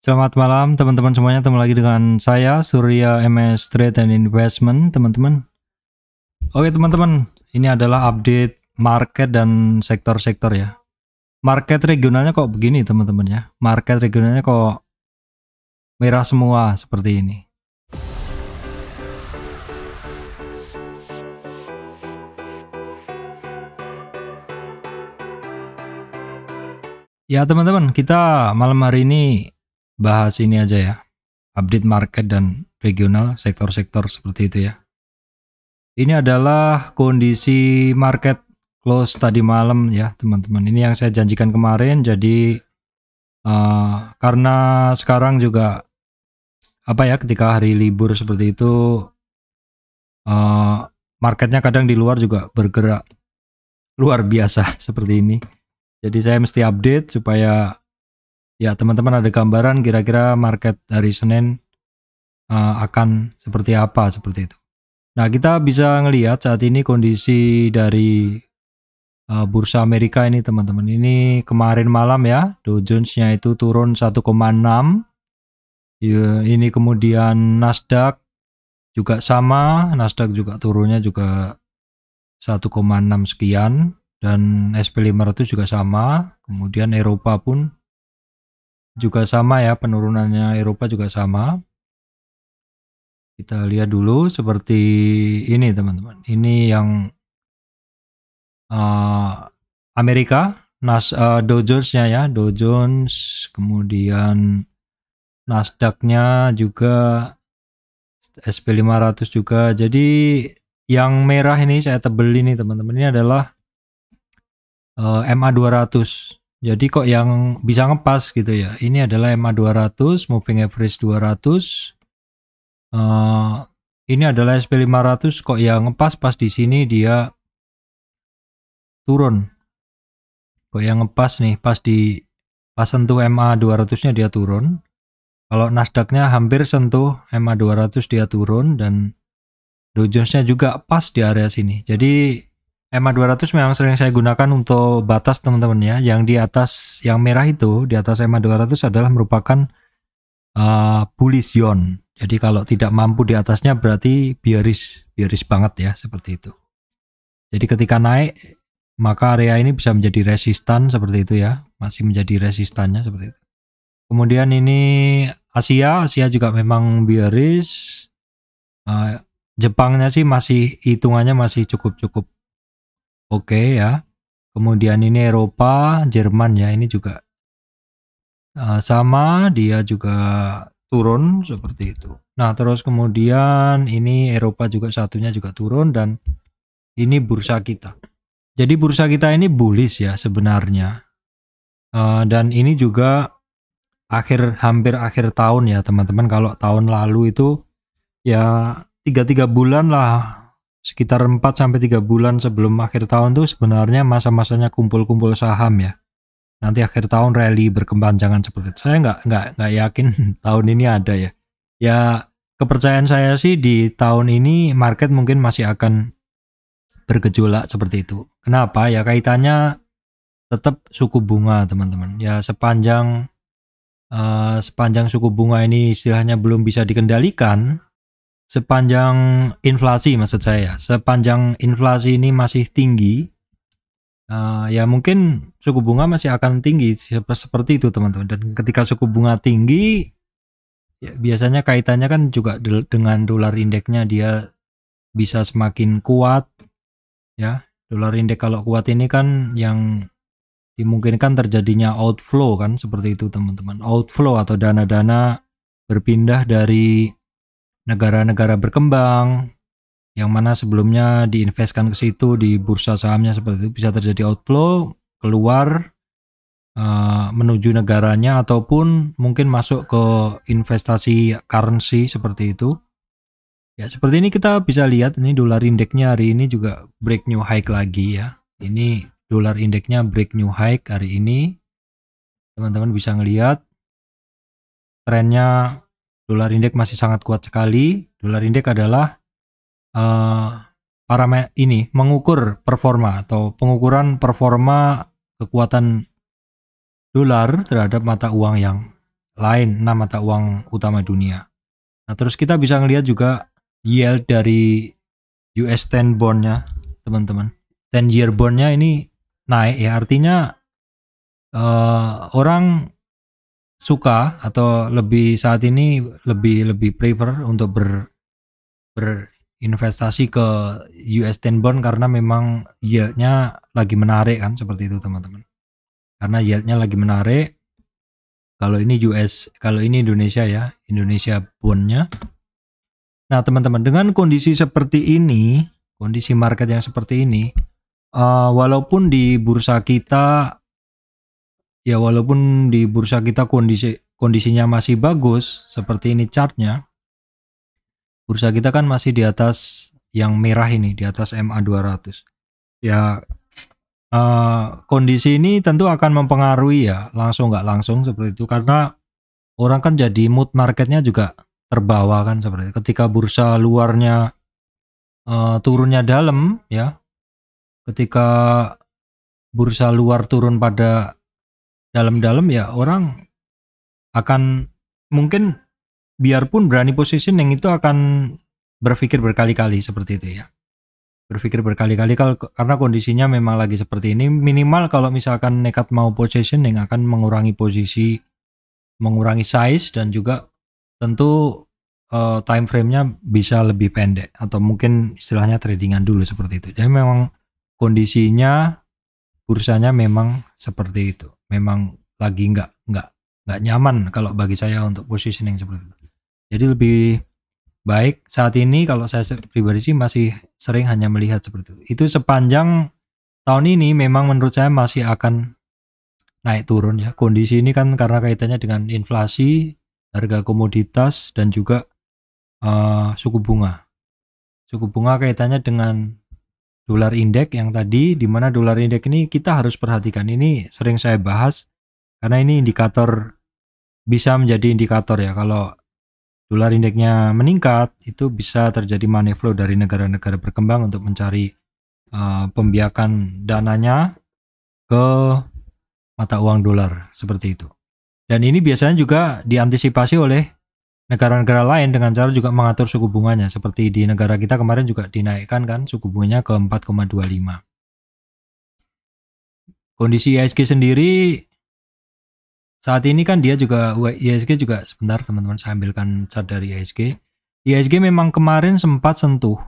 Selamat malam teman-teman semuanya, ketemu lagi dengan saya Surya MS Trade and Investment teman-teman. Oke teman-teman, ini adalah update market dan sektor-sektor ya. Market regionalnya kok begini teman-teman ya. Market regionalnya kok merah semua seperti ini. Ya teman-teman, kita malam hari ini bahas ini aja ya. Update market dan regional sektor-sektor seperti itu ya. Ini adalah kondisi market close tadi malam ya teman-teman. Ini yang saya janjikan kemarin. Jadi karena sekarang juga ketika hari libur seperti itu, marketnya kadang di luar juga bergerak luar biasa seperti ini. Jadi saya mesti update supaya ya teman-teman ada gambaran kira-kira market hari Senin akan seperti apa seperti itu. Nah, kita bisa ngelihat saat ini kondisi dari bursa Amerika ini teman-teman. Ini kemarin malam ya, Dow Jones-nya itu turun 1,6. Ini kemudian Nasdaq juga sama, Nasdaq juga turunnya juga 1,6 sekian, dan SP500 juga sama. Kemudian Eropa pun juga sama ya, penurunannya Eropa juga sama. Kita lihat dulu seperti ini teman-teman. Ini yang Amerika, Dow Jones-nya ya, Dow Jones, kemudian Nasdaq-nya juga, SP500 juga. Jadi yang merah ini saya tebel ini teman-teman, ini adalah MA200. Jadi kok yang bisa ngepas gitu ya. Ini adalah MA200, moving average 200. Ini adalah SP500, kok yang ngepas pas di sini dia turun. Kok yang ngepas nih pas sentuh MA200-nya dia turun. Kalau Nasdaq-nya hampir sentuh MA200 dia turun, dan Dow Jones-nya juga pas di area sini. Jadi MA200 memang sering saya gunakan untuk batas teman-teman ya. Yang di atas, yang merah itu di atas MA200 adalah merupakan bullish zone. Jadi kalau tidak mampu di atasnya berarti bearish banget ya, seperti itu. Jadi ketika naik maka area ini bisa menjadi resistan seperti itu ya, masih menjadi resistannya seperti itu. Kemudian ini Asia juga memang bearish. Jepangnya sih masih hitungannya masih cukup oke ya. Kemudian ini Eropa, Jerman ya, ini juga sama, dia juga turun seperti itu. Nah, terus kemudian ini Eropa juga satunya juga turun, dan ini bursa kita. Jadi bursa kita ini bullish ya sebenarnya. Dan ini juga hampir akhir tahun ya teman-teman. Kalau tahun lalu itu ya 3 bulan lah, sekitar 4-3 bulan sebelum akhir tahun tuh sebenarnya masa-masanya kumpul-kumpul saham ya. Nanti akhir tahun rally berkepanjangan seperti itu. Saya nggak yakin tahun ini ada ya. Ya kepercayaan saya sih di tahun ini market mungkin masih akan bergejolak seperti itu. Kenapa? Ya kaitannya tetap suku bunga teman-teman. Ya sepanjang suku bunga ini istilahnya belum bisa dikendalikan, sepanjang inflasi maksud saya, sepanjang inflasi ini masih tinggi, ya mungkin suku bunga masih akan tinggi seperti itu teman-teman. Dan ketika suku bunga tinggi, ya biasanya kaitannya kan juga dengan dolar indeksnya, dia bisa semakin kuat ya. Dolar indeks kalau kuat ini kan yang dimungkinkan terjadinya outflow kan, seperti itu teman-teman. Outflow atau dana-dana berpindah dari negara-negara berkembang yang mana sebelumnya diinvestkan ke situ di bursa sahamnya, seperti itu bisa terjadi outflow keluar menuju negaranya, ataupun mungkin masuk ke investasi currency seperti itu. Ya seperti ini kita bisa lihat, ini dolar indeksnya hari ini juga break new high lagi ya. Ini dolar indeksnya break new high hari ini. Teman-teman bisa ngelihat trennya, dolar indeks masih sangat kuat sekali. Dolar indeks adalah parameter ini mengukur performa atau pengukuran performa kekuatan dolar terhadap mata uang yang lain, 6 mata uang utama dunia. Nah, terus kita bisa ngelihat juga yield dari US 10 bond-nya, teman-teman. 10 year bond-nya ini naik ya, artinya orang suka atau lebih saat ini lebih prefer untuk berinvestasi ke US 10 bond karena memang yield-nya lagi menarik kan, seperti itu teman-teman. Karena yield-nya lagi menarik. Kalau ini kalau ini Indonesia ya, Indonesia bond-nya. Nah, teman-teman, dengan kondisi seperti ini, kondisi market yang seperti ini, walaupun di bursa kita kondisinya masih bagus, seperti ini chartnya, bursa kita kan masih di atas yang merah ini, di atas MA 200. Ya, kondisi ini tentu akan mempengaruhi ya, langsung nggak langsung seperti itu, karena orang kan jadi mood marketnya juga terbawa kan seperti itu. Ketika bursa luarnya turunnya dalam ya, ketika bursa luar turun pada dalam-dalam ya, orang akan mungkin biarpun berani positioning itu akan berpikir berkali-kali seperti itu ya. Berpikir berkali-kali karena kondisinya memang lagi seperti ini. Minimal kalau misalkan nekat mau positioning akan mengurangi posisi, mengurangi size, dan juga tentu time frame-nya bisa lebih pendek atau mungkin istilahnya tradingan dulu seperti itu. Jadi memang kondisinya bursanya memang seperti itu. Memang lagi nggak nyaman kalau bagi saya untuk positioning seperti itu. Jadi lebih baik saat ini kalau saya pribadi sih masih sering hanya melihat seperti itu. Itu sepanjang tahun ini memang menurut saya masih akan naik turun ya. Kondisi ini kan karena kaitannya dengan inflasi, harga komoditas, dan juga suku bunga. Suku bunga kaitannya dengan dolar indeks yang tadi, di mana dolar indeks ini kita harus perhatikan. Ini sering saya bahas karena ini indikator, bisa menjadi indikator ya. Kalau dolar indeksnya meningkat, itu bisa terjadi money flow dari negara-negara berkembang untuk mencari pembiakan dananya ke mata uang dolar seperti itu. Dan ini biasanya juga diantisipasi oleh negara-negara lain dengan cara juga mengatur suku bunganya. Seperti di negara kita kemarin juga dinaikkan kan suku bunganya ke 4,25. Kondisi IHSG sendiri saat ini kan dia juga, IHSG juga, sebentar teman-teman saya ambilkan chart dari IHSG. IHSG memang kemarin sempat sentuh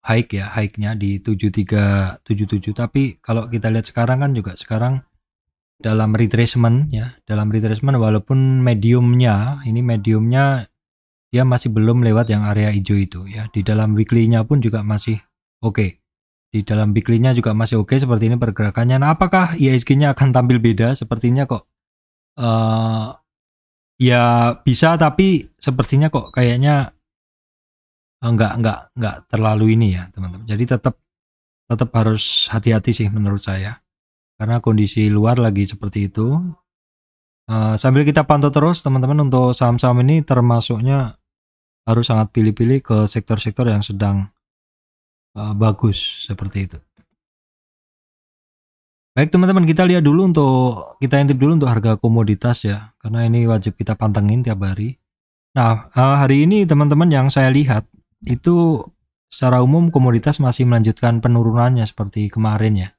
hike-nya di 7377, tapi kalau kita lihat sekarang kan juga sekarang dalam retracement ya, walaupun mediumnya dia masih belum lewat yang area hijau itu ya. Di dalam weekly-nya pun juga masih oke. Di dalam weekly-nya juga masih oke seperti ini pergerakannya. Nah, apakah IHSG-nya akan tampil beda? Sepertinya kok ya bisa, tapi sepertinya kok kayaknya enggak terlalu ini ya, teman-teman. Jadi tetap harus hati-hati sih menurut saya. Karena kondisi luar lagi seperti itu. Sambil kita pantau terus teman-teman, untuk saham-saham ini termasuknya harus sangat pilih-pilih ke sektor-sektor yang sedang bagus seperti itu. Baik teman-teman, kita intip dulu untuk harga komoditas ya, karena ini wajib kita pantengin tiap hari. Nah, hari ini teman-teman yang saya lihat itu secara umum komoditas masih melanjutkan penurunannya seperti kemarin ya.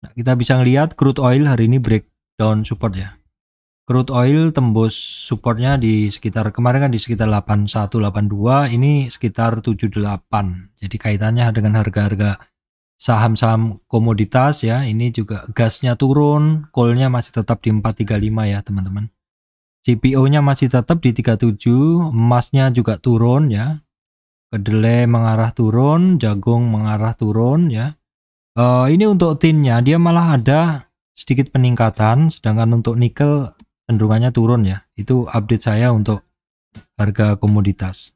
Nah, kita bisa ngelihat crude oil hari ini breakdown support ya. Crude oil tembus supportnya di sekitar, kemarin kan di sekitar 8182, ini sekitar 78. Jadi kaitannya dengan harga-harga saham-saham komoditas ya. Ini juga gasnya turun, coalnya masih tetap di 435 ya teman-teman. CPO-nya masih tetap di 37, emasnya juga turun ya. Kedelai mengarah turun, jagung mengarah turun ya. Ini untuk tinnya dia malah ada sedikit peningkatan, sedangkan untuk nikel cenderungannya turun ya. Itu update saya untuk harga komoditas.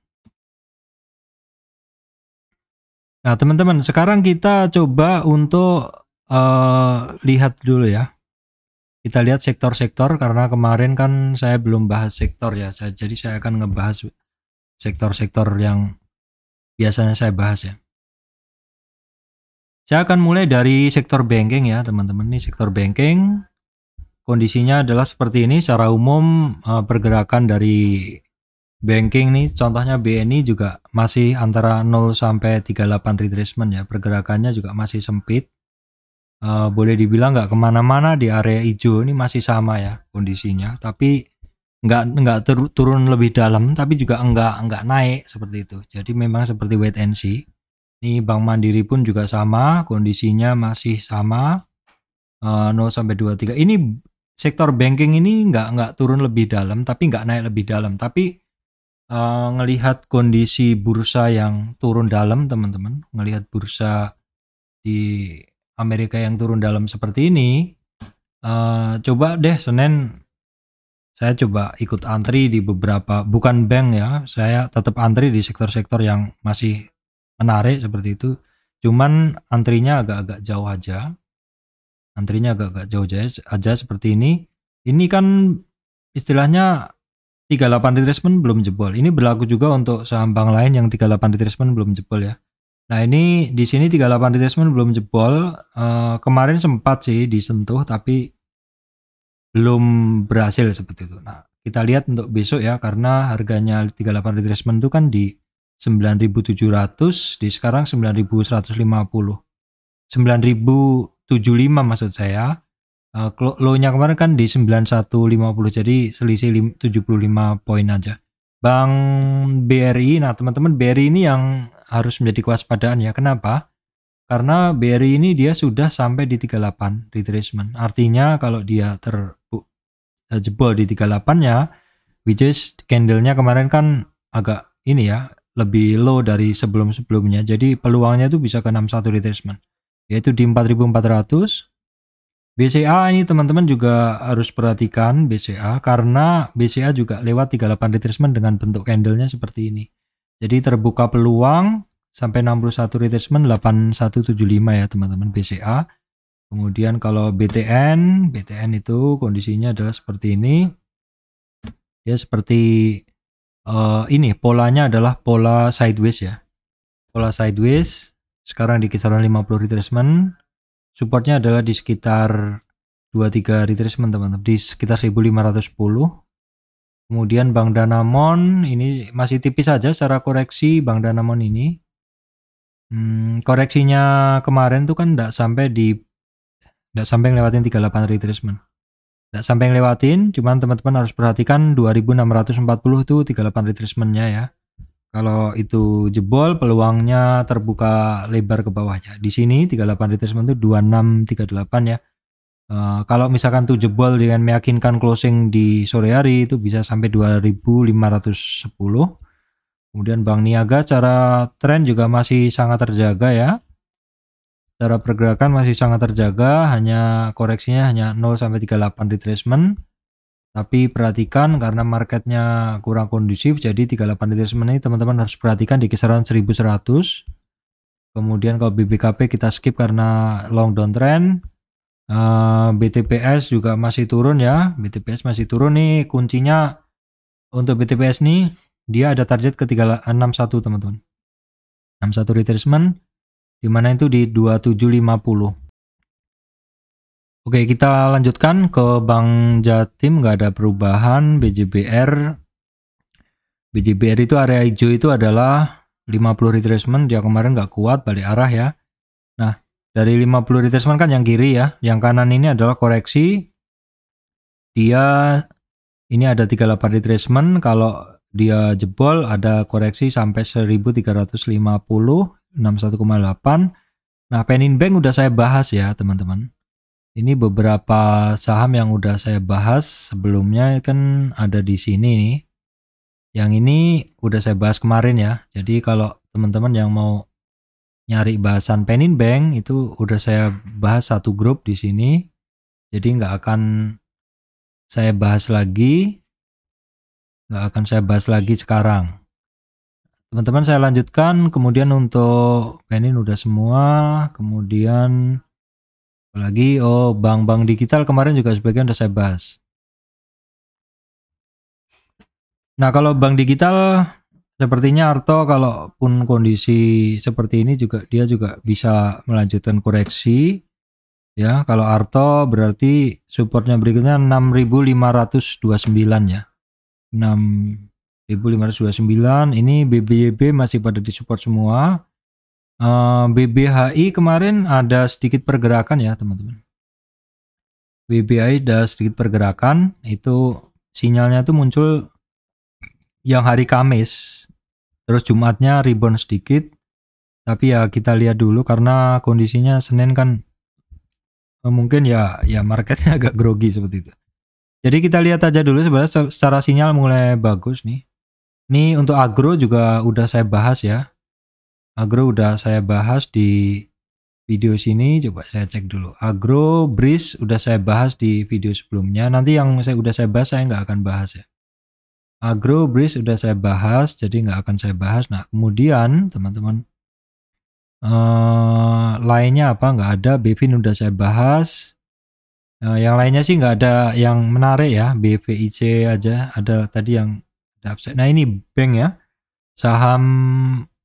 Nah teman-teman, sekarang kita coba untuk lihat dulu ya. Kita lihat sektor-sektor, karena kemarin kan saya belum bahas sektor ya. Jadi saya akan ngebahas sektor-sektor yang biasanya saya bahas ya. Saya akan mulai dari sektor banking ya teman-teman. Ini sektor banking, kondisinya adalah seperti ini. Secara umum pergerakan dari banking nih, contohnya BNI juga masih antara 0 sampai 38 retracement ya. Pergerakannya juga masih sempit. Boleh dibilang nggak kemana-mana, di area hijau ini masih sama ya kondisinya. Tapi nggak turun lebih dalam, tapi juga nggak naik seperti itu. Jadi memang seperti wait and see. Ini Bank Mandiri pun juga sama, kondisinya masih sama, 0 sampai 23. Ini sektor banking ini nggak turun lebih dalam, tapi nggak naik lebih dalam. Tapi ngelihat kondisi bursa yang turun dalam, teman-teman, ngelihat bursa di Amerika yang turun dalam seperti ini, coba deh Senin saya coba ikut antri di beberapa, bukan bank ya, saya tetap antri di sektor-sektor yang masih menarik seperti itu. Cuman antrinya agak-agak jauh aja. Antrinya agak-agak jauh aja seperti ini. Ini kan istilahnya 38 retracement belum jebol. Ini berlaku juga untuk saham bank lain yang 38 retracement belum jebol ya. Nah, ini di sini 38 retracement belum jebol. Kemarin sempat sih disentuh tapi belum berhasil seperti itu. Nah, kita lihat untuk besok ya, karena harganya 38 retracement itu kan di 9.700, di sekarang 9.150. 9.075 maksud saya. Low-nya kemarin kan di 9150, jadi selisih 75 poin aja. Bank BRI, nah teman-teman, BRI ini yang harus menjadi kewaspadaan ya. Kenapa? Karena BRI ini dia sudah sampai di 38 retracement. Artinya kalau dia jebol di 38-nya, which is candle-nya kemarin kan agak ini ya, lebih low dari sebelum-sebelumnya. Jadi peluangnya itu bisa ke 61 retracement, yaitu di 4.400. BCA ini teman-teman juga harus perhatikan BCA, karena BCA juga lewat 38 retracement dengan bentuk candle-nya seperti ini. Jadi terbuka peluang sampai 61 retracement 8175 ya teman-teman BCA. Kemudian kalau BTN itu kondisinya adalah seperti ini. Dia seperti ini, polanya adalah pola sideways ya. Pola sideways sekarang di kisaran 50 retracement. Supportnya adalah di sekitar 23 retracement teman-teman, di sekitar 1510. Kemudian Bank Danamon ini masih tipis saja secara koreksi. Bank Danamon ini koreksinya kemarin tuh kan nggak sampai ngelewatin 38 retracement. Nggak sampai ngelewatin, cuman teman-teman harus perhatikan 2640 tuh 38 retracement-nya ya. Kalau itu jebol, peluangnya terbuka lebar ke bawahnya. Di sini 38 retracement itu 2638 ya. Kalau misalkan tuh jebol dengan meyakinkan closing di sore hari, itu bisa sampai 2510. Kemudian Bank Niaga cara tren juga masih sangat terjaga ya. Cara pergerakan masih sangat terjaga, hanya koreksinya hanya 0 sampai 38 retracement. Tapi perhatikan karena marketnya kurang kondusif, jadi 38 retracement ini teman-teman harus perhatikan di kisaran 1100. Kemudian kalau BBKP kita skip karena long downtrend. BTPS juga masih turun ya. BTPS masih turun nih, kuncinya untuk BTPS nih dia ada target ke 361 teman-teman. 61 retracement, dimana itu di 2750. Oke, kita lanjutkan ke Bank Jatim, nggak ada perubahan. BJBR itu area hijau itu adalah 50 retracement, dia kemarin nggak kuat balik arah ya. Nah, dari 50 retracement kan yang kiri ya, yang kanan ini adalah koreksi. Dia ini ada 38 retracement, kalau dia jebol ada koreksi sampai 1350, 61,8. Nah, Penin Bank udah saya bahas ya teman-teman. Ini beberapa saham yang udah saya bahas sebelumnya kan ada di sini nih. Yang ini udah saya bahas kemarin ya. Jadi kalau teman-teman yang mau nyari bahasan Penin Bank itu udah saya bahas satu grup di sini. Jadi nggak akan saya bahas lagi. Sekarang. Teman-teman saya lanjutkan, kemudian untuk Penin udah semua, kemudian lagi bank-bank digital kemarin juga sebagian udah saya bahas. Nah, kalau bank digital Sepertinya Arto kalaupun kondisi seperti ini juga dia juga bisa melanjutkan koreksi ya. Kalau Arto berarti supportnya berikutnya 6.529 ya. 6.529. Ini BBYB masih pada di support semua. BBHI kemarin ada sedikit pergerakan ya teman-teman. BBHI ada sedikit pergerakan, itu sinyalnya tuh muncul yang hari Kamis. Terus Jumatnya rebound sedikit. Tapi ya kita lihat dulu karena kondisinya Senin kan mungkin ya marketnya agak grogi seperti itu. Jadi kita lihat aja dulu sebenarnya secara sinyal mulai bagus nih. Ini untuk agro juga udah saya bahas ya. Agro udah saya bahas di video sini, coba saya cek dulu. Agro, Breeze udah saya bahas di video sebelumnya. Nanti yang udah saya bahas saya nggak akan bahas ya. Agro, Breeze udah saya bahas, jadi nggak akan saya bahas. Nah kemudian teman-teman lainnya apa? Nggak ada. Bevin udah saya bahas. Yang lainnya sih nggak ada yang menarik ya. BVIC aja ada tadi yang ada upside. Nah ini bank ya, saham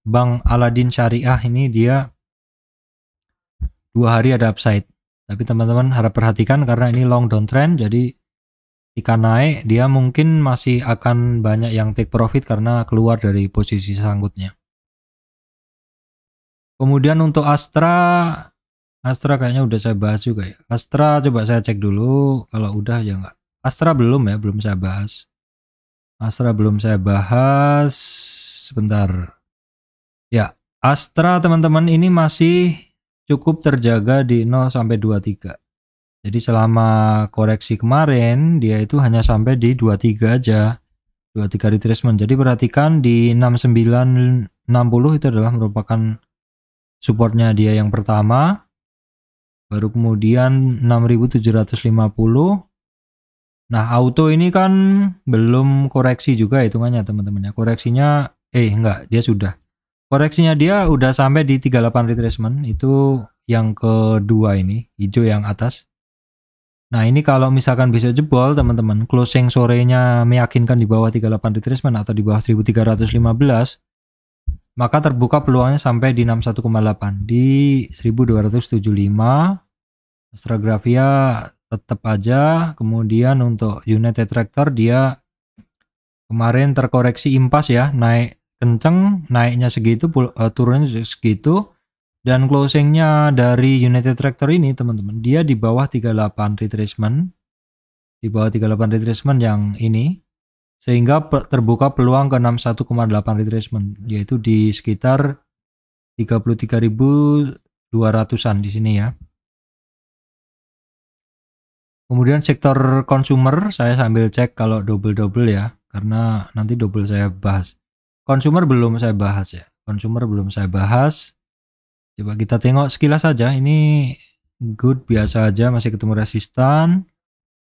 Bank Aladin Syariah ini dia 2 hari ada upside. Tapi teman-teman harap perhatikan karena ini long downtrend, jadi jika naik dia mungkin masih akan banyak yang take profit karena keluar dari posisi sangkutnya. Kemudian untuk Astra kayaknya udah saya bahas juga ya. Astra coba saya cek dulu, kalau udah ya enggak. Astra belum ya, belum saya bahas. Astra belum saya bahas. Sebentar. Ya, Astra teman-teman ini masih cukup terjaga di 0 sampai 23. Jadi selama koreksi kemarin dia itu hanya sampai di 23 aja. 23 retracement. Jadi perhatikan di 6960 itu adalah merupakan supportnya dia yang pertama. Baru kemudian 6750. Nah, auto ini kan belum koreksi juga hitungannya teman-teman ya. Koreksinya enggak, dia sudah. Koreksinya dia udah sampai di 38 retracement, itu yang kedua ini, hijau yang atas. Nah, ini kalau misalkan bisa jebol teman-teman, closing sorenya meyakinkan di bawah 38 retracement atau di bawah 1315, maka terbuka peluangnya sampai di 61,8 di 1275. Astrografia tetap aja. Kemudian untuk United Tractor dia kemarin terkoreksi impas ya, naik kenceng, naiknya segitu, turunnya segitu, dan closingnya dari United Tractor ini teman-teman, dia di bawah 38 retracement, di bawah 38 retracement yang ini, sehingga terbuka peluang ke 61,8 retracement, yaitu di sekitar 33.200-an di sini ya. Kemudian sektor consumer saya sambil cek kalau double ya, karena nanti double saya bahas. Consumer belum saya bahas ya. Consumer belum saya bahas. Coba kita tengok sekilas saja. Ini good biasa aja, masih ketemu resistan.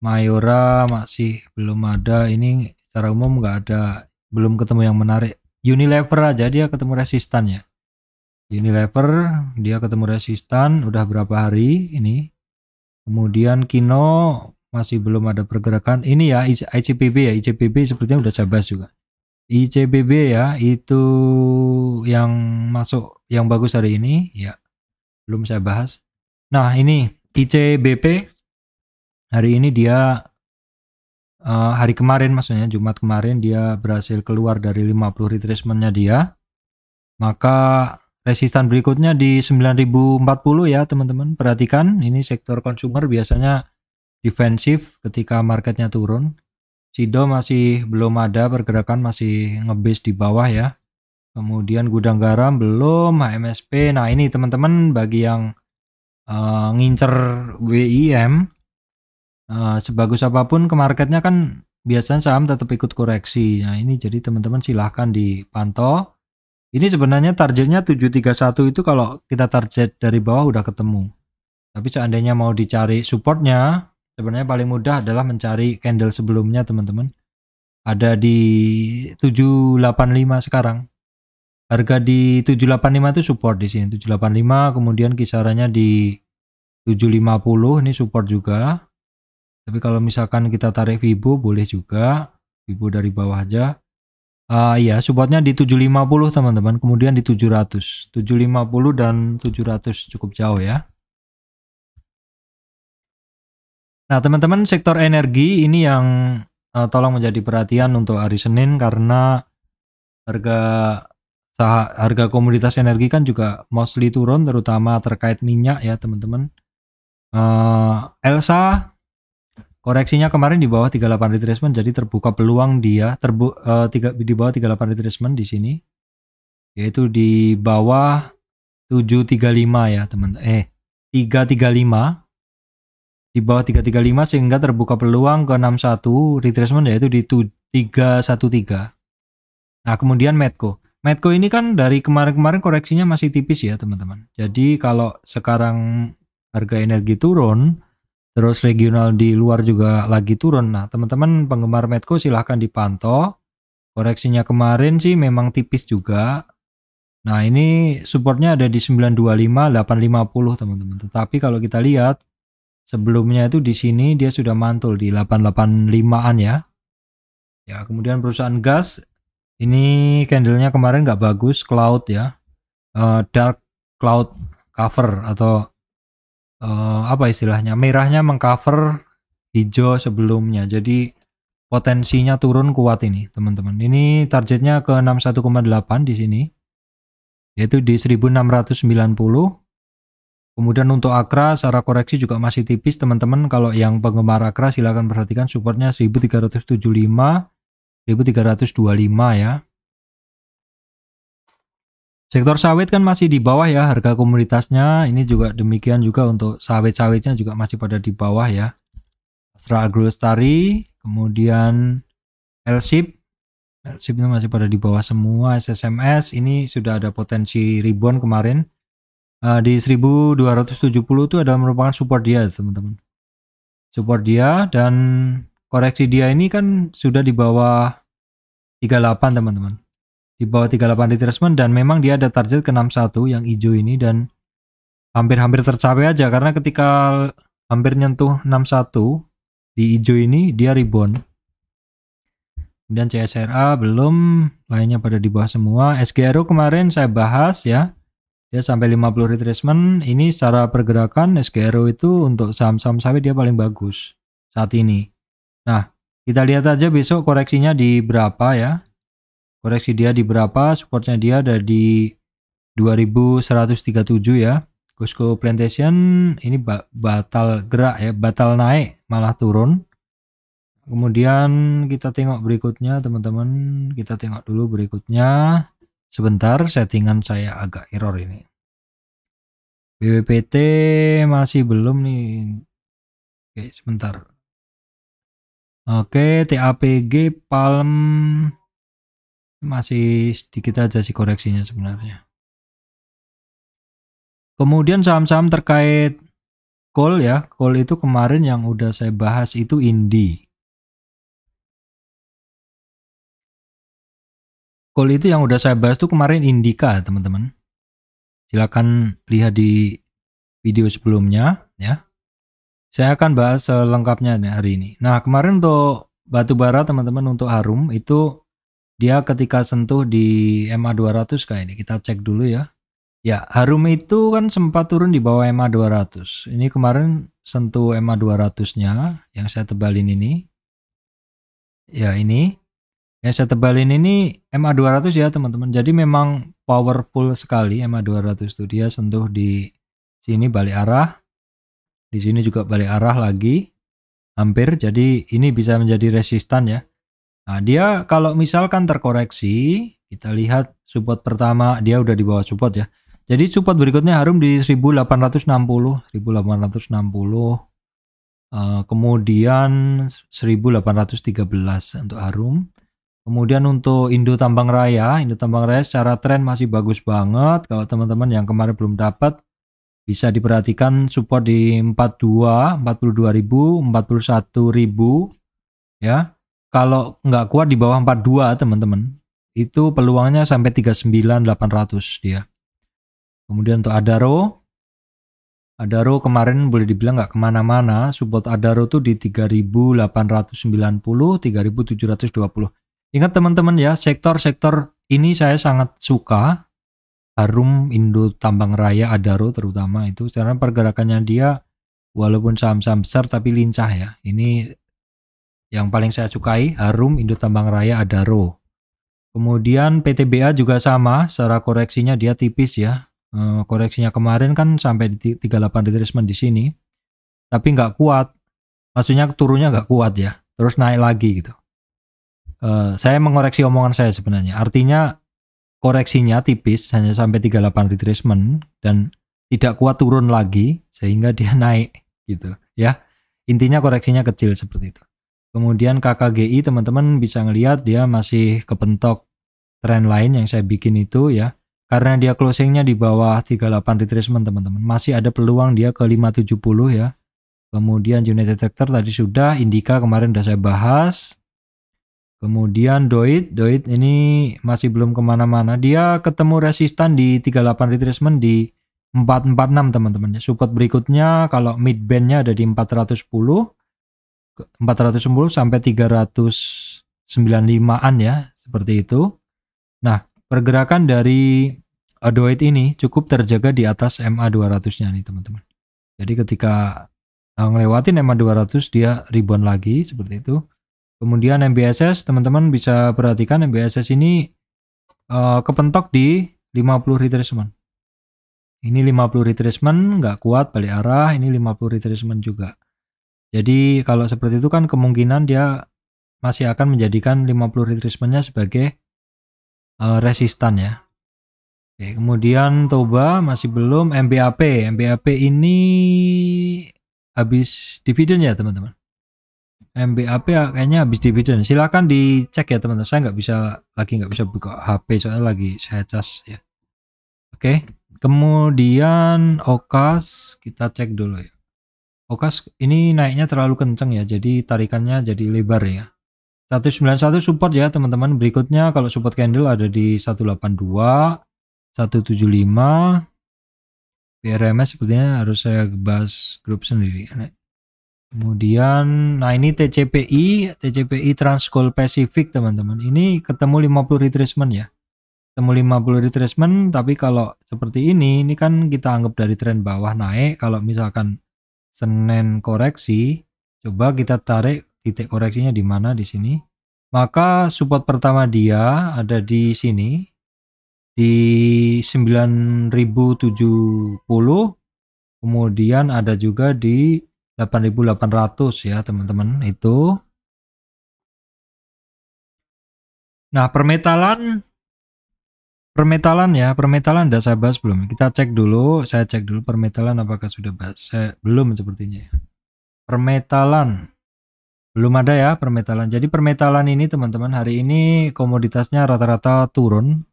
Mayora masih belum ada. Ini secara umum nggak ada, belum ketemu yang menarik. Unilever aja dia ketemu resistan ya. Unilever dia ketemu resistan udah berapa hari ini. Kemudian Kino masih belum ada pergerakan. Ini ya ICBP ya. ICBP sepertinya udah saya bahas juga. ICBP ya, itu yang masuk yang bagus hari ini ya, belum saya bahas. Nah ini ICBP hari ini dia hari kemarin, maksudnya Jumat kemarin dia berhasil keluar dari 50 retracementnya dia, maka resistan berikutnya di 9040 ya teman-teman. Perhatikan ini sektor consumer biasanya defensif ketika marketnya turun. Sido masih belum ada pergerakan, masih ngebase di bawah ya. Kemudian gudang garam belum, HMSP. Nah ini teman-teman bagi yang ngincer WIM, sebagus apapun ke marketnya kan biasanya saham tetap ikut koreksi. Nah ini jadi teman-teman silahkan dipantau. Ini sebenarnya targetnya 731 itu kalau kita target dari bawah udah ketemu. Tapi seandainya mau dicari supportnya, sebenarnya paling mudah adalah mencari candle sebelumnya teman-teman. Ada di 785 sekarang. Harga di 785 itu support di sini. 785 kemudian kisarannya di 750 ini support juga. Tapi kalau misalkan kita tarik Fibo boleh juga. Fibo dari bawah aja. Iya, supportnya di 750 teman-teman, kemudian di 700. 750 dan 700 cukup jauh ya. Nah, teman-teman, sektor energi ini yang tolong menjadi perhatian untuk hari Senin karena harga komoditas energi kan juga mostly turun, terutama terkait minyak ya, teman-teman. Elsa koreksinya kemarin di bawah 38 retracement, jadi terbuka peluang dia di bawah 38 retracement di sini, yaitu di bawah 735 ya teman-teman, 335, di bawah 335 sehingga terbuka peluang ke 61 retracement yaitu di 313. Nah, kemudian Medco ini kan dari kemarin-kemarin koreksinya masih tipis ya teman-teman. Jadi kalau sekarang harga energi turun, terus regional di luar juga lagi turun. Nah, teman-teman penggemar Medco silahkan dipantau. Koreksinya kemarin sih memang tipis juga. Nah, ini supportnya ada di 925, 850 teman-teman. Tetapi kalau kita lihat sebelumnya itu di sini dia sudah mantul di 885-an ya. Ya, kemudian perusahaan gas ini candlenya kemarin nggak bagus, cloud ya, dark cloud cover atau apa istilahnya, merahnya mengcover hijau sebelumnya, jadi potensinya turun kuat ini teman-teman. Ini targetnya ke 61,8 di sini, yaitu di 1690. Kemudian untuk Akra secara koreksi juga masih tipis teman-teman. Kalau yang penggemar Akra silahkan perhatikan supportnya 1375, 1325 ya. Sektor sawit kan masih di bawah ya harga komoditasnya. Ini juga demikian juga untuk sawit-sawitnya juga masih pada di bawah ya. Astra Agrolestari, kemudian Elsip itu masih pada di bawah semua. SSMS ini sudah ada potensi rebound kemarin. Di 1270 itu adalah merupakan support dia teman-teman. Support dia, dan koreksi dia ini kan sudah di bawah 38 teman-teman. Di bawah 38 retracement, dan memang dia ada target ke 61 yang hijau ini, dan hampir-hampir tercapai aja karena ketika hampir nyentuh 61 di hijau ini dia rebound. Kemudian CSRA belum, lainnya pada di bawah semua. SGRO kemarin saya bahas ya, dia sampai 50 retracement. Ini secara pergerakan SGRO itu untuk saham-saham sawit dia paling bagus saat ini. Nah, kita lihat aja besok koreksinya di berapa ya. Koreksi dia di berapa, supportnya dia ada di 2137 ya. Cusco Plantation ini batal gerak ya, batal naik malah turun. Kemudian kita tengok berikutnya teman-teman, kita tengok dulu berikutnya. Sebentar, settingan saya agak error ini. BWPT masih belum nih. Oke, sebentar. Oke, TAPG Palm masih sedikit aja sih koreksinya sebenarnya. Kemudian saham-saham terkait coal ya, coal itu kemarin yang udah saya bahas itu Indi. Coal itu yang udah saya bahas tuh kemarin Indika teman-teman. Silakan lihat di video sebelumnya ya. Saya akan bahas selengkapnya hari ini. Nah, kemarin untuk batubara teman-teman, untuk Harum itu dia ketika sentuh di MA 200 kayak ini. Kita cek dulu ya. Ya, Harum itu kan sempat turun di bawah MA 200. Ini kemarin sentuh MA 200-nya yang saya tebalin ini. Ya, ini. Yang saya tebalin ini MA 200 ya, teman-teman. Jadi memang powerful sekali MA 200 itu. Dia sentuh di sini balik arah. Di sini juga balik arah lagi. Hampir. Jadi ini bisa menjadi resistan ya. Nah, dia kalau misalkan terkoreksi, kita lihat support pertama dia udah di bawah support ya. Jadi support berikutnya Harum di 1860, 1860. Kemudian 1813 untuk Harum. Kemudian untuk Indo Tambang Raya secara tren masih bagus banget. Kalau teman-teman yang kemarin belum dapat, bisa diperhatikan support di 42.000, 41.000 ya. Kalau nggak kuat di bawah 42 teman-teman, itu peluangnya sampai 39.800 dia. Kemudian untuk Adaro kemarin boleh dibilang nggak kemana-mana. Support Adaro tuh di 3.890, 3.720. Ingat teman-teman ya, sektor-sektor ini saya sangat suka. Harum, Indo Tambang Raya, Adaro terutama itu, karena pergerakannya dia walaupun saham-saham besar tapi lincah ya. Ini yang paling saya sukai, Harum, Indo Tambang Raya, Adaro. Kemudian PTBA juga sama, secara koreksinya dia tipis ya. Koreksinya kemarin kan sampai di 38 retracement di sini, tapi nggak kuat. Maksudnya turunnya nggak kuat ya, terus naik lagi gitu. Saya mengoreksi omongan saya sebenarnya. Artinya koreksinya tipis, hanya sampai 38 retracement dan tidak kuat turun lagi sehingga dia naik gitu ya. Intinya koreksinya kecil seperti itu. Kemudian KKGI teman-teman bisa ngelihat dia masih kepentok tren lain yang saya bikin itu ya. Karena dia closingnya di bawah 38 retracement teman-teman. Masih ada peluang dia ke 570 ya. Kemudian United Tractor tadi sudah, Indika kemarin sudah saya bahas. Kemudian Doit ini masih belum kemana-mana. Dia ketemu resistan di 38 retracement di 446 teman-teman. Support berikutnya kalau mid bandnya ada di 410 sampai 395an ya, seperti itu. Nah, pergerakan dari Doit ini cukup terjaga di atas MA200-nya nih teman-teman. Jadi ketika ngelewatin MA200 dia rebound lagi seperti itu. Kemudian MBSS teman-teman bisa perhatikan MBSS ini kepentok di 50 retracement. Ini 50 retracement nggak kuat balik arah, ini 50 retracement juga. Jadi kalau seperti itu kan kemungkinan dia masih akan menjadikan 50 retracementnya sebagai resistan ya. Oke, kemudian Toba masih belum. MBAP ini habis dividen ya teman-teman. MBAP kayaknya habis dividen. Silakan dicek ya teman-teman. Saya nggak bisa buka HP soalnya lagi saya cas ya. Oke, kemudian Okas kita cek dulu ya. Okas ini naiknya terlalu kenceng ya, jadi tarikannya jadi lebar ya. 191 support ya teman-teman. Berikutnya kalau support candle ada di 182, 175. PRMS sepertinya harus saya bahas grup sendiri. Kemudian, nah ini TCPI Transcol Pacific teman-teman. Ini ketemu 50 retracement ya. Ketemu 50 retracement, tapi kalau seperti ini kan kita anggap dari tren bawah naik. Kalau misalkan Senin koreksi, coba kita tarik titik koreksinya di mana di sini. Maka support pertama dia ada di sini di 9070, kemudian ada juga di 8800 ya teman-teman itu. Nah, permetalan udah saya bahas belum? Kita cek dulu, saya cek dulu permetalan apakah sudah bahas. Belum sepertinya ya. Permetalan belum ada ya permetalan. Jadi permetalan ini teman-teman hari ini komoditasnya rata-rata turun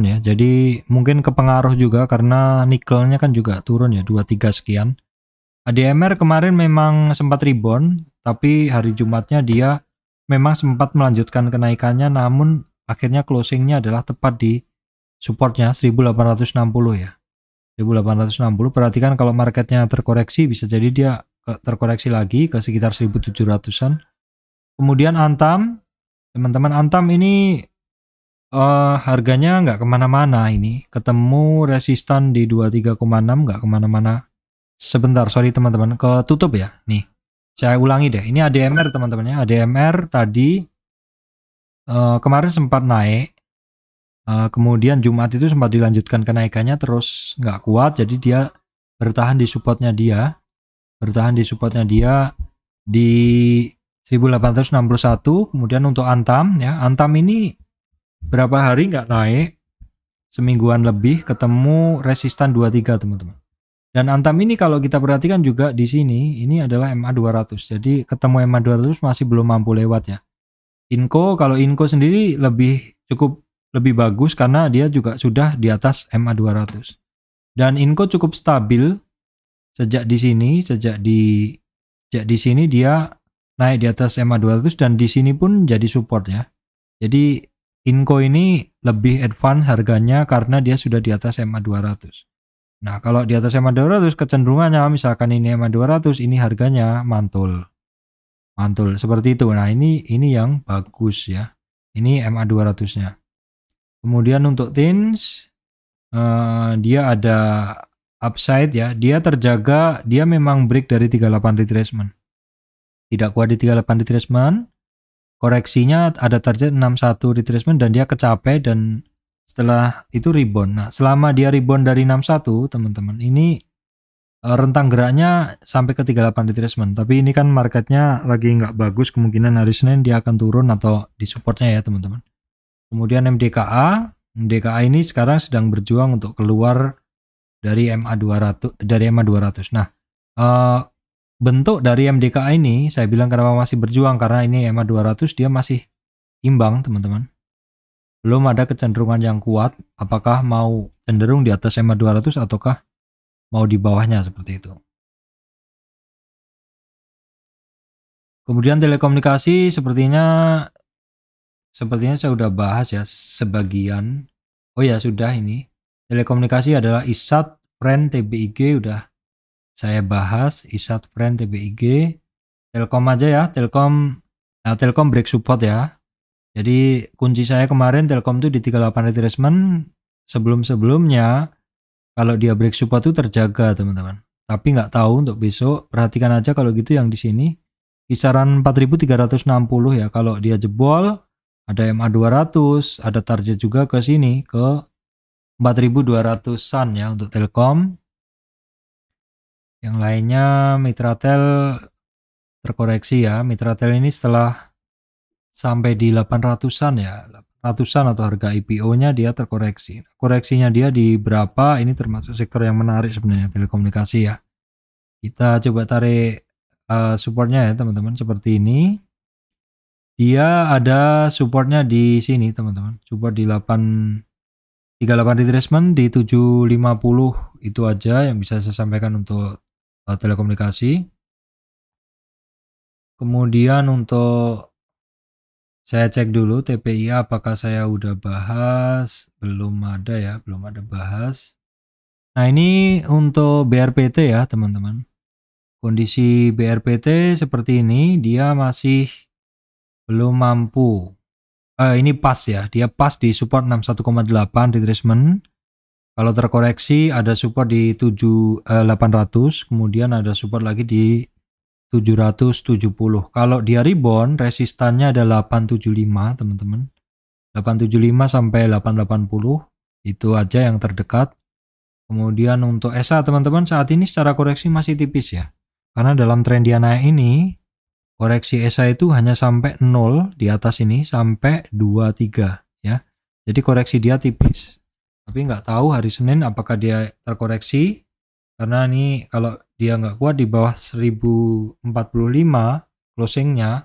ya. Jadi mungkin kepengaruh juga karena nikelnya kan juga turun ya 23 sekian. ADMR kemarin memang sempat rebound, tapi hari Jumatnya dia memang sempat melanjutkan kenaikannya, namun akhirnya closingnya adalah tepat di supportnya 1860 ya. 1860, perhatikan kalau marketnya terkoreksi bisa jadi dia terkoreksi lagi ke sekitar 1700-an. Kemudian Antam, teman-teman, Antam ini harganya nggak kemana-mana, ini ketemu resistan di 23,6, nggak kemana-mana. Sebentar, sorry teman-teman, ketutup ya. Nih, saya ulangi deh. Ini ADMR teman-teman ya. ADMR tadi kemarin sempat naik. Kemudian Jumat itu sempat dilanjutkan kenaikannya terus nggak kuat. Jadi dia bertahan di supportnya dia. Di 1861. Kemudian untuk Antam ya. Antam ini berapa hari nggak naik. Semingguan lebih ketemu resistan 23 teman-teman. Dan Antam ini kalau kita perhatikan juga di sini, ini adalah MA200. Jadi ketemu MA200 masih belum mampu lewat ya. Kalau Inco sendiri cukup lebih bagus karena dia juga sudah di atas MA200. Dan Inco cukup stabil sejak di sini dia naik di atas MA200 dan di sini pun jadi support ya. Jadi Inco ini lebih advance harganya karena dia sudah di atas MA200. Nah, kalau di atas MA200 kecenderungannya misalkan ini MA200, ini harganya mantul seperti itu. Nah, ini yang bagus ya. Ini MA 200-nya. Kemudian untuk teens dia ada upside ya. Dia terjaga, dia memang break dari 38 retracement. Tidak kuat di 38 retracement. Koreksinya ada target 61 retracement dan dia kecapai dan setelah itu rebound. Nah, selama dia rebound dari 61, teman-teman, ini rentang geraknya sampai ke 38 retracement. Tapi ini kan marketnya lagi nggak bagus, kemungkinan hari Senin dia akan turun atau di supportnya ya, teman-teman. Kemudian MDKA ini sekarang sedang berjuang untuk keluar dari MA 200. Nah, bentuk dari MDKA ini saya bilang kenapa masih berjuang, karena ini MA 200 dia masih imbang, teman-teman. Belum ada kecenderungan yang kuat apakah mau cenderung di atas MA 200 ataukah mau di bawahnya, seperti itu. Kemudian telekomunikasi sepertinya saya udah bahas ya sebagian. Oh ya, sudah ini. Telekomunikasi adalah ISAT, FRAND, TBIG udah saya bahas. ISAT, FRAND, TBIG. Telkom aja ya, Telkom. Nah, Telkom break support ya. Jadi kunci saya kemarin Telkom tuh di 38 retracement. Sebelum-sebelumnya kalau dia break support tuh terjaga, teman-teman. Tapi nggak tahu untuk besok. Perhatikan aja kalau gitu yang di sini kisaran 4.360 ya. Kalau dia jebol ada MA 200, ada target juga ke sini ke 4.200-an ya untuk Telkom. Yang lainnya Mitratel terkoreksi ya. Mitratel ini setelah sampai di 800-an ya. 800-an atau harga IPO-nya dia terkoreksi. Koreksinya dia di berapa? Ini termasuk sektor yang menarik sebenarnya, telekomunikasi ya. Kita coba tarik supportnya ya, teman-teman, seperti ini. Dia ada supportnya di sini, teman-teman. Support di 38 retracement di 750 itu aja yang bisa saya sampaikan untuk telekomunikasi. Kemudian untuk saya cek dulu TPIA apakah saya udah bahas, belum ada ya, belum ada bahas. Nah, ini untuk BRPT ya, teman-teman. Kondisi BRPT seperti ini, dia masih belum mampu. Ini pas ya, dia pas di support 61,8 retracement. Kalau terkoreksi ada support di 800, kemudian ada support lagi di 770. Kalau dia rebound, resistannya ada 875, teman-teman. 875 sampai 880 itu aja yang terdekat. Kemudian untuk SA, teman-teman, saat ini secara koreksi masih tipis ya. Karena dalam tren dia naik ini, koreksi SA itu hanya sampai 0 di atas ini sampai 23 ya. Jadi koreksi dia tipis. Tapi nggak tahu hari Senin apakah dia terkoreksi. Karena ini kalau dia nggak kuat di bawah 1045 closingnya,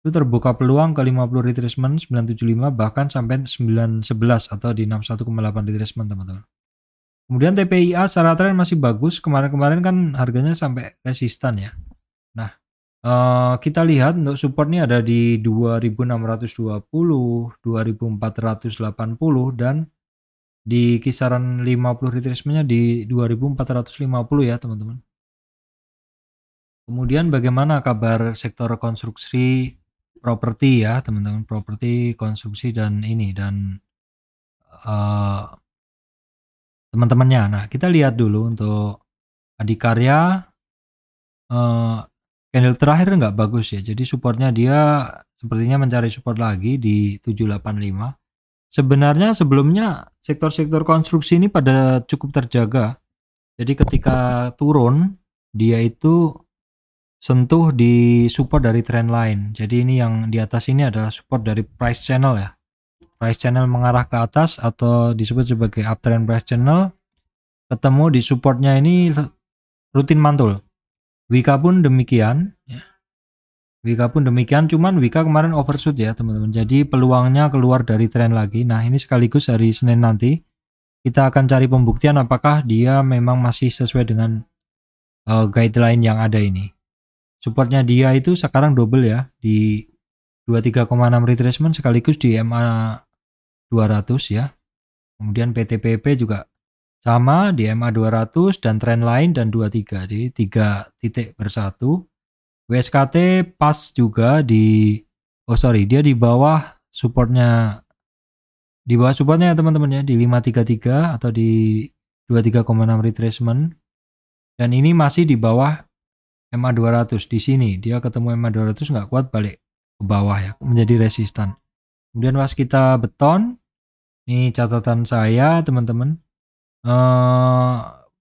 itu terbuka peluang ke 50 retracement 975 bahkan sampai 911 atau di 61,8 retracement, teman-teman. Kemudian TPIA secara tren masih bagus. Kemarin-kemarin kan harganya sampai resistan ya. Nah, kita lihat untuk supportnya ada di 2620, 2480 dan di kisaran 50 retracement-nya di 2450 ya, teman-teman. Kemudian bagaimana kabar sektor konstruksi properti ya, teman-teman, properti, konstruksi dan ini dan teman-temannya. Nah, kita lihat dulu untuk Adikarya, candle terakhir nggak bagus ya. Jadi supportnya dia sepertinya mencari support lagi di 785. Sebenarnya sebelumnya sektor-sektor konstruksi ini pada cukup terjaga. Jadi ketika turun, dia itu sentuh di support dari trend line. Jadi ini yang di atas ini adalah support dari price channel ya. Price channel mengarah ke atas atau disebut sebagai uptrend price channel. Ketemu di supportnya ini rutin mantul. Wika pun demikian ya. Wika pun demikian, cuman Wika kemarin overshoot ya, teman-teman. Jadi peluangnya keluar dari tren lagi. Nah, ini sekaligus hari Senin nanti kita akan cari pembuktian apakah dia memang masih sesuai dengan guideline yang ada ini. Supportnya dia itu sekarang double ya di 23,6 retracement sekaligus di MA 200 ya. Kemudian PTPP juga sama di MA 200 dan trend line dan 23 di 3 titik bersatu. WSKT pas juga dia di bawah supportnya, di bawah supportnya ya teman-teman ya, di 533 atau di 23,6 retracement, dan ini masih di bawah MA 200. Di sini dia ketemu MA 200 nggak kuat, balik ke bawah ya, menjadi resistan. Kemudian pas kita beton, ini catatan saya teman-teman,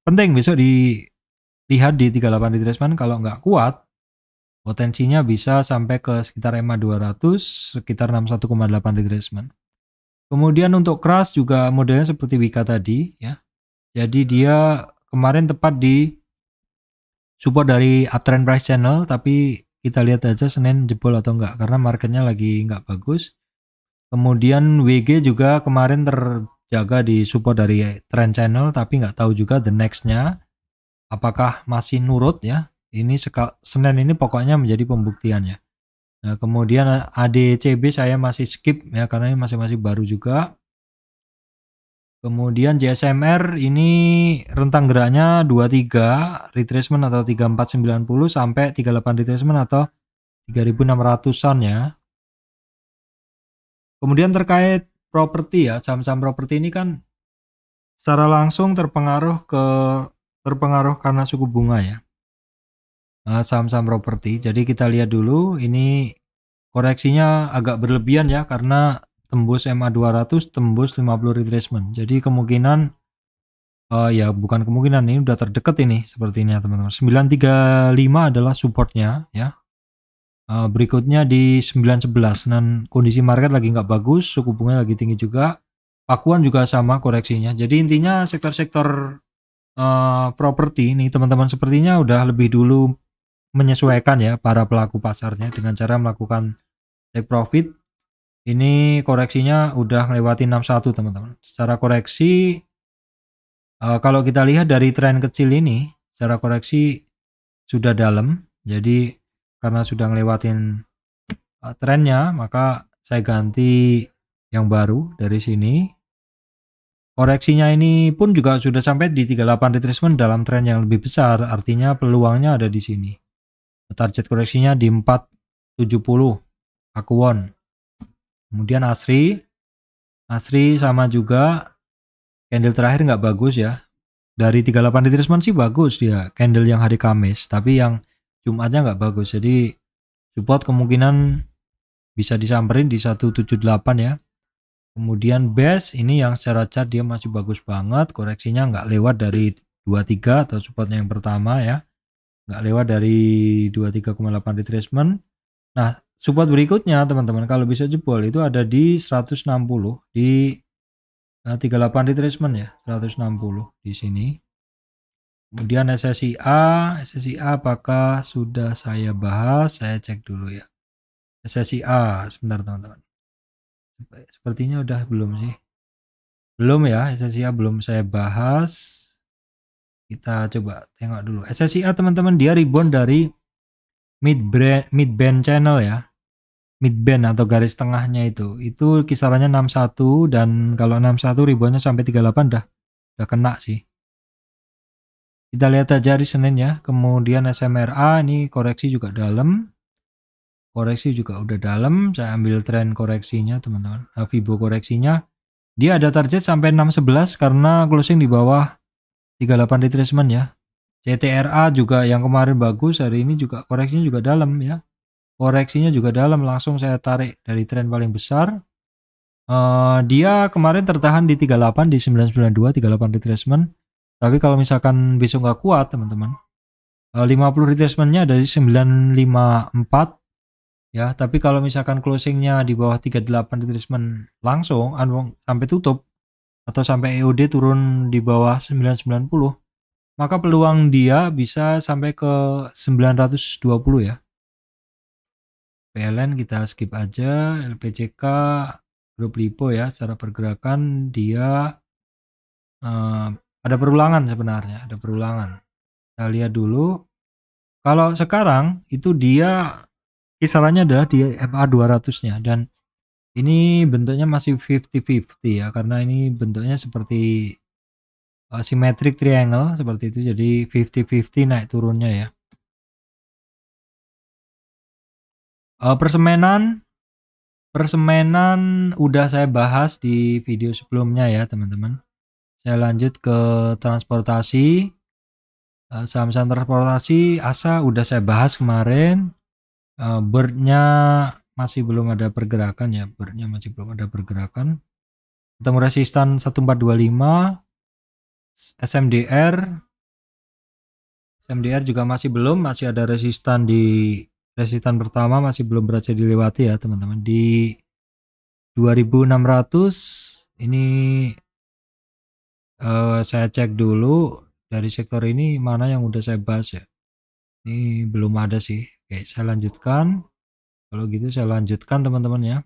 penting besok dilihat di 38 retracement. Kalau nggak kuat, potensinya bisa sampai ke sekitar MA 200, sekitar 61,8 retracement. Kemudian untuk keras juga modelnya seperti Wika tadi ya. Jadi dia kemarin tepat di support dari uptrend price channel, tapi kita lihat aja Senin jebol atau enggak, karena marketnya lagi nggak bagus. Kemudian WG juga kemarin terjaga di support dari trend channel, tapi nggak tahu juga the nextnya apakah masih nurut ya. Ini Senin ini pokoknya menjadi pembuktian ya. Nah, kemudian ADCB saya masih skip ya, karena ini masih baru juga. Kemudian JSMR ini rentang geraknya 23 retracement atau 3490 sampai 38 retracement atau 3600-an ya. Kemudian terkait properti ya, saham-saham properti ini kan secara langsung terpengaruh karena suku bunga ya. Saham-saham properti. Jadi kita lihat dulu, ini koreksinya agak berlebihan ya, karena tembus MA 200, tembus 50 retracement. Jadi kemungkinan ya bukan kemungkinan, ini udah terdekat ini sepertinya teman-teman. 935 adalah supportnya ya. Berikutnya di 911, dan kondisi market lagi nggak bagus, suku bunga lagi tinggi juga. Pakuan juga sama koreksinya. Jadi intinya sektor-sektor properti ini teman-teman sepertinya udah lebih dulu menyesuaikan ya para pelaku pasarnya dengan cara melakukan take profit. Ini koreksinya udah melewati 61 teman-teman. Secara koreksi, kalau kita lihat dari tren kecil ini, secara koreksi sudah dalam. Jadi karena sudah ngelewatin trennya, maka saya ganti yang baru dari sini. Koreksinya ini pun juga sudah sampai di 38 retracement dalam tren yang lebih besar, artinya peluangnya ada di sini. Target koreksinya di 470 Akuon. Kemudian Asri sama juga, candle terakhir nggak bagus ya. Dari 38 retracement sih bagus dia, candle yang hari Kamis, tapi yang Jumatnya nggak bagus. Jadi support kemungkinan bisa disamperin di 178 ya. Kemudian base ini yang secara chart dia masih bagus banget, koreksinya nggak lewat dari 23 atau supportnya yang pertama ya, nggak lewat dari 23,8 retracement. Nah, support berikutnya teman-teman kalau bisa jebol itu ada di 160 di 38 retracement ya, 160 di sini. Kemudian SSIA apakah sudah saya bahas? Saya cek dulu ya. SSIA sebentar teman-teman. Sepertinya udah belum sih. Belum ya, SSIA belum saya bahas. Kita coba tengok dulu. SSIA teman-teman dia rebound dari mid-band channel ya. Mid-band atau garis tengahnya itu kisarannya 61, dan kalau 61 reboundnya sampai 38 udah kena sih. Kita lihat aja hari Senin ya. Kemudian SMRA ini koreksi juga dalam. Koreksi juga udah dalam. Saya ambil tren koreksinya teman-teman. Fibo koreksinya dia ada target sampai 611 karena closing di bawah 38 retracement ya. CTRA juga yang kemarin bagus, hari ini juga koreksinya juga dalam ya. Koreksinya juga dalam, langsung saya tarik dari tren paling besar. Dia kemarin tertahan di 38, di 992, 38 retracement. Tapi kalau misalkan besok nggak kuat teman-teman, 50 retracementnya dari 954 ya. Tapi kalau misalkan closingnya di bawah 38 retracement langsung sampai tutup atau sampai EOD turun di bawah 990, maka peluang dia bisa sampai ke 920 ya. PLN kita skip aja. LPCK grup lipo ya, secara pergerakan dia ada perulangan sebenarnya, ada perulangan. Kita lihat dulu. Kalau sekarang itu dia kisarannya adalah di MA 200-nya, dan ini bentuknya masih 50-50 ya, karena ini bentuknya seperti symmetric triangle seperti itu, jadi 50-50 naik turunnya ya. Persemenan Persemenan udah saya bahas di video sebelumnya ya teman-teman. Saya lanjut ke transportasi. Saham-saham transportasi ASA udah saya bahas kemarin. Bird-nya masih belum ada pergerakan ya. Bird-nya masih belum ada pergerakan. Ketemu resistan 1425. SMDR juga masih belum, masih ada resistan pertama masih belum berhasil dilewati ya teman-teman, di 2600. Ini saya cek dulu dari sektor ini mana yang udah saya bahas ya. Ini belum ada sih. Oke, saya lanjutkan. Kalau gitu saya lanjutkan teman-teman ya.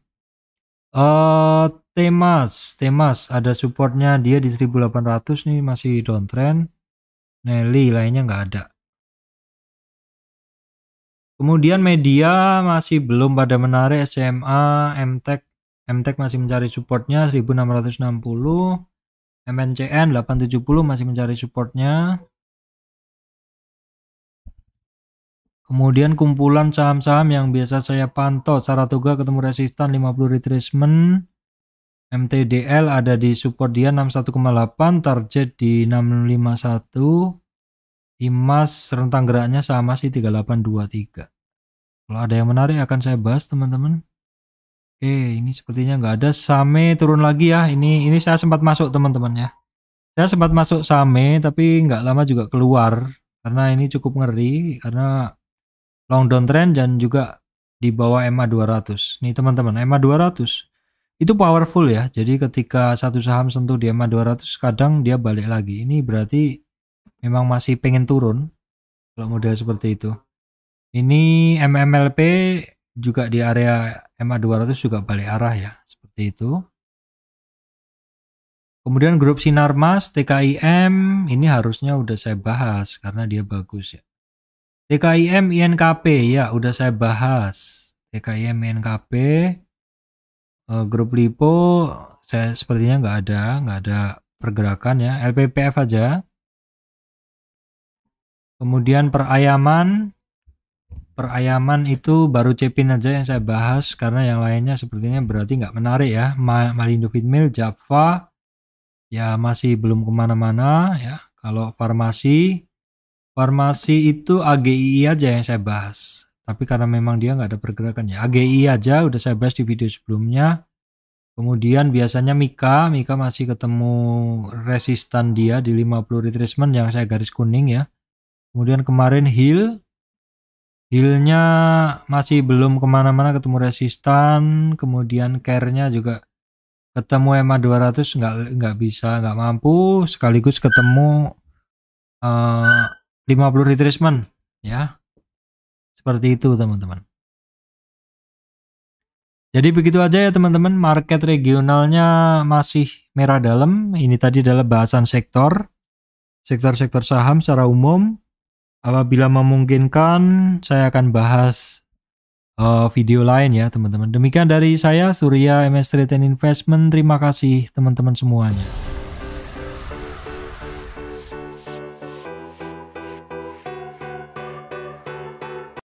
Temas ada supportnya, dia di 1800 nih, masih downtrend. Nelly lainnya nggak ada. Kemudian media masih belum pada menarik. SMA, MTech masih mencari supportnya 1660. MNCN 870 masih mencari supportnya. Kemudian kumpulan saham-saham yang biasa saya pantau, Saratoga ketemu resistan 50 retracement. MTDL ada di support dia 61,8, target di 651. IMAS rentang geraknya sama sih 3823. Kalau ada yang menarik akan saya bahas teman-teman. Oke, ini sepertinya nggak ada. Same turun lagi ya. Ini saya sempat masuk teman-teman ya. Saya sempat masuk Same tapi nggak lama juga keluar karena ini cukup ngeri karena long downtrend dan juga di bawah MA 200. Nih teman-teman, MA 200 itu powerful ya. Jadi ketika satu saham sentuh di MA 200 kadang dia balik lagi. Ini berarti memang masih pengen turun kalau model seperti itu. Ini MMLP juga di area MA 200 juga balik arah ya, seperti itu. Kemudian grup Sinarmas, TKIM ini harusnya udah saya bahas karena dia bagus ya. TKIM INKP ya udah saya bahas. TKIM INKP, grup Lipo saya sepertinya nggak ada pergerakan ya. LPPF aja. Kemudian Perayaman itu baru Cepin aja yang saya bahas karena yang lainnya sepertinya berarti nggak menarik ya. Malindo Feedmill, Java ya masih belum kemana-mana ya. Kalau farmasi itu AGI aja yang saya bahas, tapi karena memang dia nggak ada pergerakan ya. AGI aja udah saya bahas di video sebelumnya. Kemudian biasanya Mika masih ketemu resistan dia di 50 retracement yang saya garis kuning ya. Kemudian kemarin Hill-nya masih belum kemana-mana, ketemu resistan. Kemudian Care-nya juga ketemu MA 200 nggak bisa, nggak mampu, sekaligus ketemu 50 retracement ya. Seperti itu teman-teman. Jadi begitu aja ya teman-teman, market regionalnya masih merah dalam. Ini tadi adalah bahasan sektor saham secara umum. Apabila memungkinkan saya akan bahas video lain ya teman-teman. Demikian dari saya Surya MS Trade and Investment. Terima kasih teman-teman semuanya.